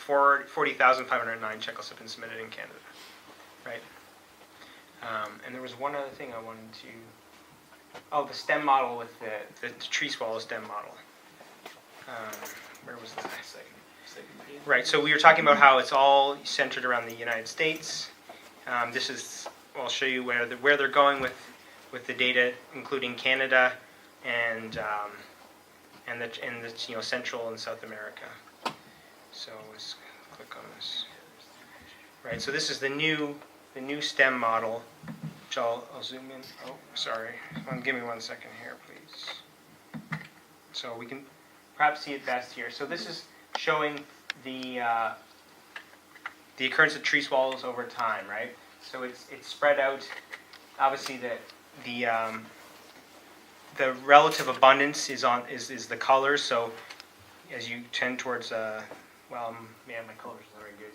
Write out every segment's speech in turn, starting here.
40,509 checklists have been submitted in Canada, right? And there was one other thing I wanted to. Oh, the stem model with the tree swallow stem model. Where was that? Right. So we were talking about how it's all centered around the United States. This is. I'll show you where they're going with the data, including Canada and the Central and South America. So let's click on this. Right. So this is the new STEM model, which I'll zoom in. Oh, sorry. Give me 1 second here, please. So we can perhaps see it best here. So this is showing the occurrence of tree swallows over time, right? So it's spread out. Obviously, the relative abundance is the colors. So as you tend towards my colors are very good.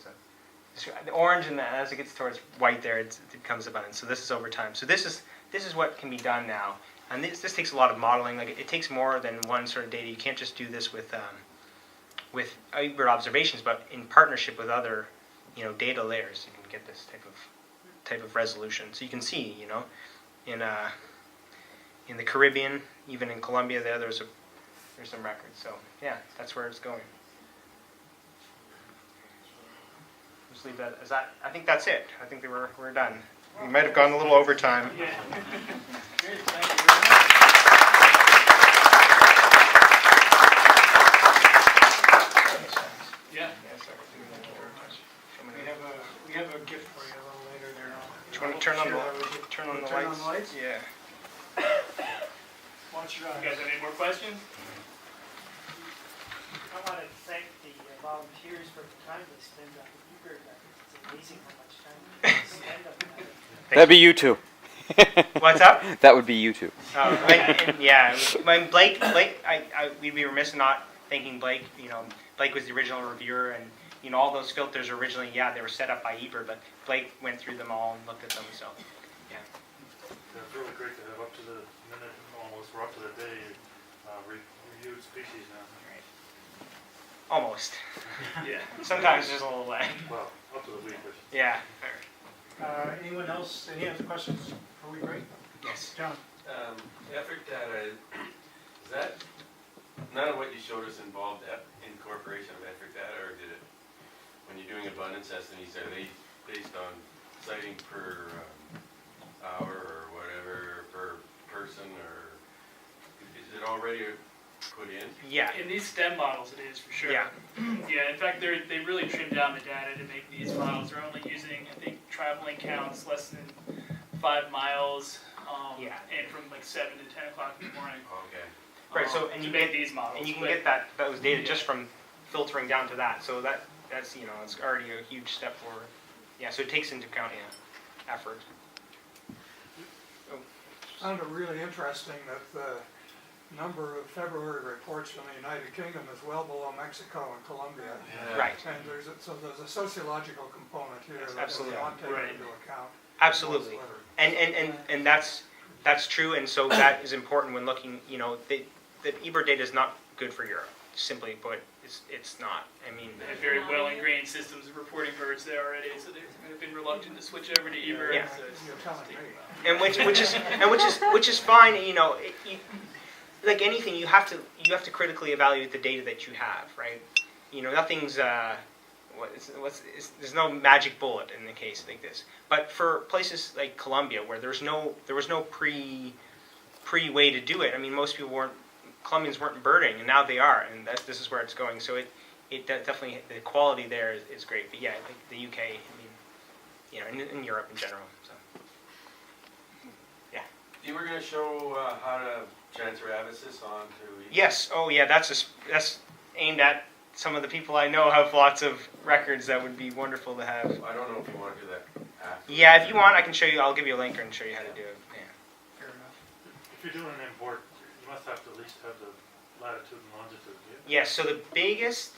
So the orange, and as it gets towards white, there it becomes abundant. So this is over time. So this is what can be done now, and this takes a lot of modeling. Like it takes more than one sort of data. You can't just do this with eBird observations, but in partnership with other data layers, you can get this type of resolution. So you can see, in the Caribbean, even in Colombia, there's some records. So yeah, that's where it's going. Just leave that as that. I think that's it. I think we're done. We might have gone a little over time. Yeah. Good. Thank you very much. Yeah. We have a gift for you a little later there. Do you want to turn on the lights? Yeah. Watch your eyes. You guys have any more questions? I want to thank the volunteers for the time they spend on eBird. It's amazing how much time they spend on that. That'd be you two. What's up? That would be you two. Blake, we'd be remiss in not thanking Blake. Blake was the original reviewer, and all those filters originally, they were set up by eBird, but Blake went through them all and looked at them. So, yeah. It's really great to have up to the minute, almost, we're up to the day, reviewed species now. Right. Almost. Yeah. Sometimes there's a little lag. Well, up to the week. Yeah. Anyone else? Any other questions before we break? Yes. John. Effort data, is that, none of what you showed us involved incorporation of effort data, or did it, when you're doing abundance estimates, are they based on sighting per hour or whatever, per person, or is it already put in? Yeah. In these STEM models, it is for sure. Yeah. Yeah. In fact, they really trimmed down the data to make these models. They're only using, I think, traveling counts less than 5 miles. And from like 7 to 10 o'clock in the morning. Okay. Right. So and you make these models, and you can get those data just from filtering down to that. So that's it's already a huge step forward. Yeah. So it takes into account effort. Found it really interesting that the number of February reports from the United Kingdom is well below Mexico and Colombia. Yeah. Right. And there's a sociological component here that absolutely. is not taken into account. Absolutely. And that's true. And so that is important when looking. The eBird data is not good for Europe. Simply put, it's not. I mean, they have very well ingrained systems of reporting birds there already, so they've been reluctant to switch over to eBird. Yeah. So and which is fine. Like anything, you have to critically evaluate the data that you have, right? Nothing's there's no magic bullet in the case like this. But for places like Colombia, where there was no pre way to do it. I mean, most people Colombians weren't birding, and now they are, and this is where it's going. So it definitely, the quality there is great. But yeah, I think the UK, I mean, in Europe in general. So yeah. You were going to show how to transfer avicis onto. Yes. Oh yeah. That's aimed at some of the people I know have lots of records that would be wonderful to have. I don't know if you want to do that after. Yeah, if you want, I can show you. I'll give you a link and show you how to do it. Yeah. Fair enough. If you're doing an import, you must have to at least have the latitude and longitude. Yes. So the biggest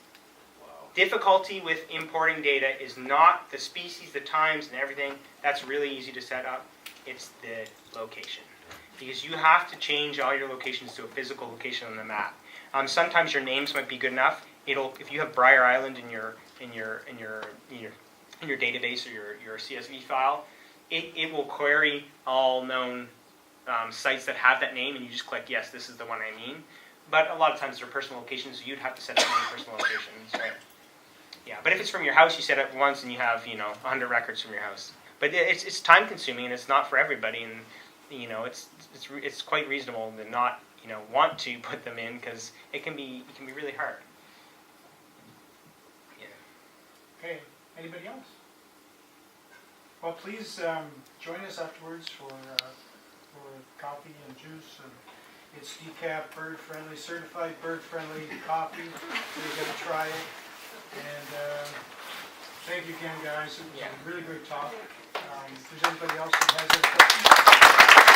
difficulty with importing data is not the species, the times, and everything. That's really easy to set up. It's the location, because you have to change all your locations to a physical location on the map. Sometimes your names might be good enough. if you have Briar Island in your database or your CSV file, it will query all known sites that have that name, and you just click yes, this is the one I mean. But a lot of times they're personal locations, so you'd have to set up many personal locations, right? Yeah, but if it's from your house, you set it up once and you have 100 records from your house. But it's time consuming and it's not for everybody, and it's quite reasonable to not want to put them in because it can be really hard. Yeah. Okay, anybody else? Well, please join us afterwards for coffee and juice. And it's decaf, bird-friendly, certified bird-friendly coffee. So you're going to try it. And thank you again, guys. It was a really good talk. If there's anybody else that has any questions.